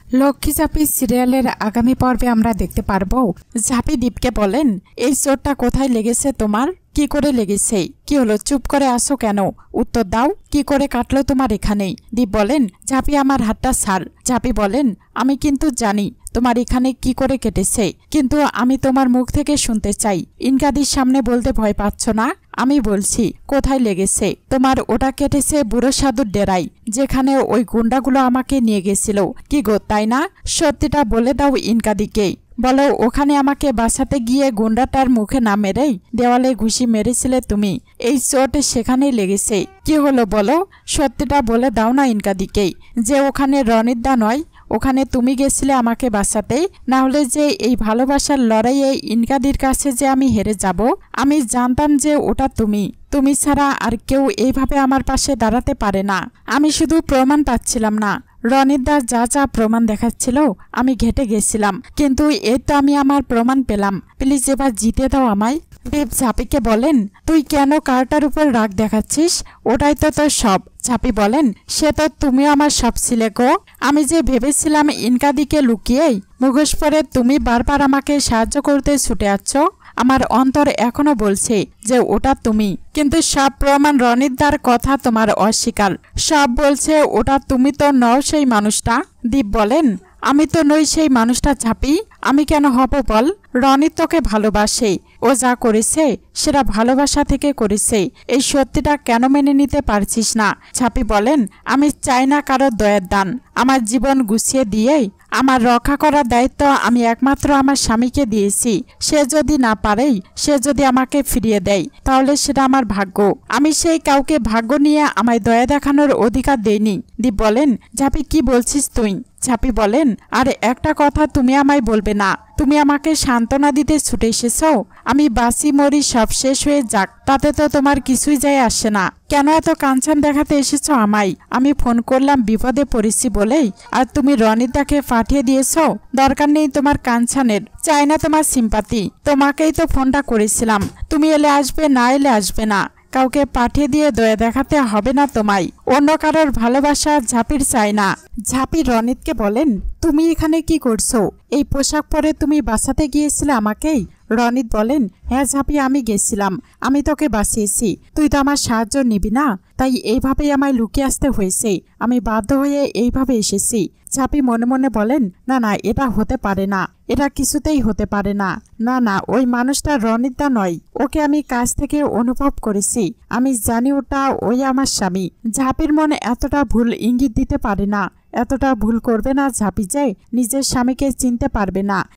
লক্ষ্মী ঝাঁপি সিরিয়ালের আগামী পর্বে আমরা দেখতে পারবো ঝাঁপি দীপকে বলেন, এই চোটটা কোথায় লেগেছে তোমার? কি করে লেগেছে? কি হলো, চুপ করে আসো কেন? উত্তর দাও, কি করে কাটলো তোমার এখানেই? দীপ বলেন, ঝাঁপি আমার হাতটা ছাড়। ঝাঁপি বলেন, আমি কিন্তু জানি তোমার এখানে কি করে কেটেছে, কিন্তু আমি তোমার মুখ থেকে শুনতে চাই। ইনকাদির সামনে বলতে ভয় পাচ্ছ না? আমি বলছি কোথায় লেগেছে তোমার। ওটা কেটেছে বুড়ো সাধুর ডেরাই, যেখানে ওই গুন্ডাগুলো আমাকে নিয়ে গেছিল। কি গো, তাই না? সত্যিটা বলে দাও ইনকাদিকে। বলো, ওখানে আমাকে বাঁচাতে গিয়ে গুন্ডাটার মুখে না মেরেই দেওয়ালে ঘুষি মেরেছিলে তুমি। এই চোট সেখানেই লেগেছে। কি হলো বলো, সত্যিটা বলে দাও না ইনকাদিকে, যে ওখানে রনিদা নয়, ওখানে তুমি গেছিলে আমাকে বাঁচাতে। না হলে যে এই ভালোবাসার লড়াইয়ে ইনকাদির কাছে যে আমি হেরে যাব। আমি জানতাম যে ওটা তুমি ছাড়া আর কেউ এইভাবে আমার পাশে দাঁড়াতে পারে না। আমি শুধু প্রমাণ পাচ্ছিলাম না, রনিদার যা যা প্রমাণ দেখাচ্ছিল আমি ঘেটে গেছিলাম, কিন্তু এই তো আমি আমার প্রমাণ পেলাম। প্লিজ এবার জিতে দাও আমায়। দেব ঝাঁপিকে বলেন, তুই কেন কারটার উপর রাগ দেখাচ্ছিস? ওটাই তো তোর সব। ঝাঁপি বলেন, সে তো তুমিও আমার সব ছিলে গো। আমি যে ভেবেছিলাম ইনকাদিকে লুকিয়েই মুখোশ পরে তুমি বারবার আমাকে সাহায্য করতে ছুটে আসছ। আমার অন্তর এখনো বলছে যে ওটা তুমি, কিন্তু সব প্রমাণ রনিদার কথা তোমার অস্বীকার। সব বলছে ওটা তুমি তো নও সেই মানুষটা। দীপ বলেন, আমি তো নই সেই মানুষটা ঝাঁপি। আমি কেন হব বল? রনি তোকে ভালোবাসে। ও যা করেছে সেটা ভালোবাসা থেকে করেছে। এই সত্যিটা কেন মেনে নিতে পারছিস না? ঝাঁপি বলেন, আমি চাই না কারো দয়ার দান। আমার জীবন গুছিয়ে দিয়েই আমার রক্ষা করার দায়িত্ব আমি একমাত্র আমার স্বামীকে দিয়েছি। সে যদি না পারেই, সে যদি আমাকে ফিরিয়ে দেয়, তাহলে সেটা আমার ভাগ্য। আমি সেই কাউকে ভাগ্য নিয়ে আমায় দয়া দেখানোর অধিকার দেইনি। দীপ বলেন, ঝাঁপি কি বলছিস তুই? ঝাঁপি বলেন, আর একটা কথা তুমি আমায় বলবে না। তুমি আমাকে সান্ত্বনা দিতে ছুটে এসেছ। আমি বাসি মরি সব শেষ হয়ে যাক, তাতে তো তোমার কিছুই যায় আসে না। কেন এত কাঞ্চন দেখাতে এসেছ আমায়? আমি ফোন করলাম বিপদে পড়েছি বলেই, আর তুমি রনিদাকে পাঠিয়ে দিয়েছ। দরকার নেই তোমার কাঞ্চনের, চাই না তোমার সিম্পাতি। তোমাকেই তো ফোনটা করেছিলাম, তুমি এলে আসবে, না এলে আসবে না। কাউকে পাঠিয়ে দিয়ে দয়া দেখাতে হবে না তোমায়। অন্য কারোর ভালোবাসা ঝাঁপির চাই না। ঝাঁপি রনিদকে বলেন, তুমি এখানে কি করছো? এই পোশাক পরে তুমি বাঁচাতে গিয়েছিলে আমাকেই? রনিদ বলেন, হ্যাঁ ঝাঁপি, আমি গেছিলাম। আমি তোকে বাঁচিয়েছি, তুই তো আমার সাহায্য নিবি না, তাই এইভাবেই আমায় লুকিয়ে আসতে হয়েছে। আমি বাধ্য হয়ে এইভাবে এসেছি। ঝাঁপি মনে মনে বলেন, না না, এটা হতে পারে না, এটা কিছুতেই হতে পারে না। না না, ওই মানুষটা রনিদা নয়। ওকে আমি কাছ থেকে অনুভব করেছি। আমি জানি ওটা ওই আমার স্বামী। ঝাঁপির মনে এতটা ভুল ইঙ্গিত দিতে পারে না, এতটা ভুল করবে না ঝাঁপি যে নিজের স্বামীকে চিনতে পারবে না।